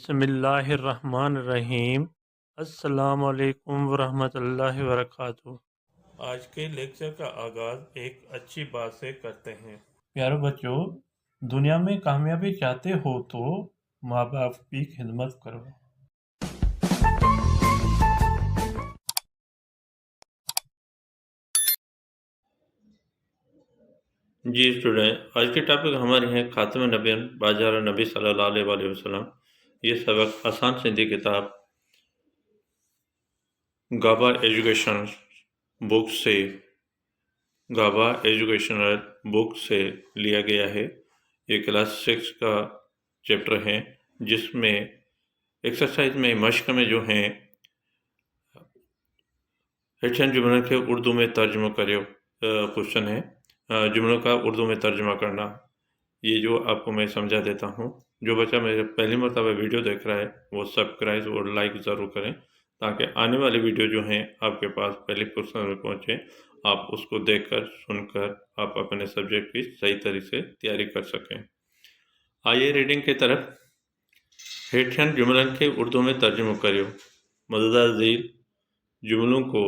بسم اللہ الرحمن الرحیم۔ السلام علیکم ورحمۃ اللہ وبرکاتہ۔ آج کے لیکچر کا آغاز ایک اچھی بات سے کرتے ہیں۔ پیارے بچوں، دنیا میں کامیابی چاہتے ہو تو ماں باپ کی خدمت کرو۔ جی اسٹوڈنٹ، آج کے ٹاپک ہمارے ہیں خاتم نبیین باجارہ نبی صلی اللہ علیہ وسلم۔ یہ سبق آسان سندھی کتاب گابا ایجوکیشن بک سے لیا گیا ہے۔ یہ کلاس 6 کا چیپٹر ہے، جس میں ایکسرسائز میں مشق میں جو ہیں ہیٹھن جملوں کے اردو میں ترجمہ کریو کوشچن ہے، جملوں کا اردو میں ترجمہ کرنا۔ یہ جو آپ کو میں سمجھا دیتا ہوں۔ جو بچہ میرے پہلی مرتبہ ویڈیو دیکھ رہا ہے وہ سبسکرائب اور لائک ضرور کریں، تاکہ آنے والی ویڈیو جو ہیں آپ کے پاس پہلی فرصت میں پہنچے۔ آپ اس کو دیکھ کر سن کر آپ اپنے سبجیکٹ کی صحیح طریقے سے تیاری کر سکیں۔ آئیے ریڈنگ کی طرف۔ ہیٹھن جملن کے اردو میں ترجمہ کریو۔ مددہ ذیل جملوں کو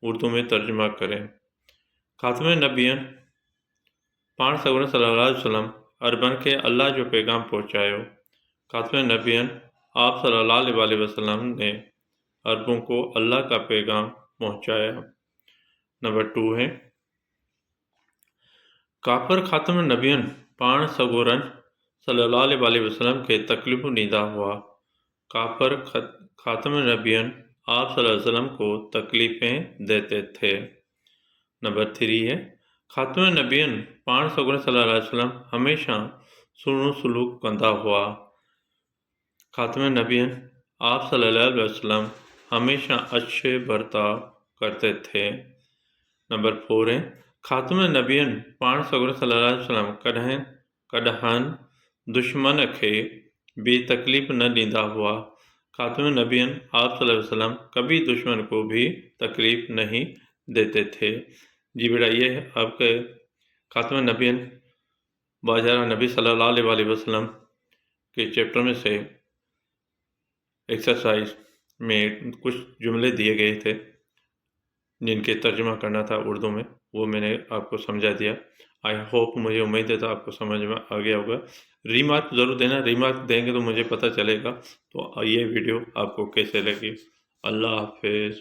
اردو میں ترجمہ کریں۔ خاتم نبیین پاڻ سڳڙ صلی اللہ علیہ وسلم عربن کے اللہ جو پیغام پہنچاયો۔ خاتم نبیین آپ صلی اللہ علیہ وسلم نے عربوں کو اللہ کا پیغام پہنچایا۔ نمبر 2 ہے کافر خاتم نبیین پاڻ سڳڙ صلی اللہ علیہ وسلم کے تکلیف ڈیندا ہوا۔ کافر خاتم نبیین آپ صلی اللہ علیہ وسلم کو تکلیفیں دیتے تھے۔ نمبر 3 ہے خاتم نبیین پاڻ سڳڙ صلی اللہ علیہ وسلم ہمیشہ سنو سلوک کندا ہوا۔ خاتم نبیین آپ صلی اللہ علیہ وسلم ہمیشہ اچھے برتاؤ کرتے تھے۔ نمبر 4 ہے خاتم نبیین پاڻ سڳڙ صلی اللہ علیہ وسلم کڏهن دشمن کے بھی تکلیف نہ ڈیندا ہوا۔ خاتم نبیین آپ صلی اللہ علیہ وسلم کبھی دشمن کو بھی تکلیف نہیں دیتے تھے۔ جی بیٹا، یہ ہے آپ کے خاتم نبیین باجارہ نبی صلی اللہ علیہ وسلم کے چیپٹر میں سے ایکسرسائز میں کچھ جملے دیے گئے تھے جن کے ترجمہ کرنا تھا اردو میں، وہ میں نے آپ کو سمجھا دیا۔ آئی ہوپ، مجھے امید ہے تو آپ کو سمجھ میں آ گیا ہوگا۔ ریمارک ضرور دینا، ریمارک دیں گے تو مجھے پتہ چلے گا تو یہ ویڈیو آپ کو کیسے لگی۔ اللہ حافظ۔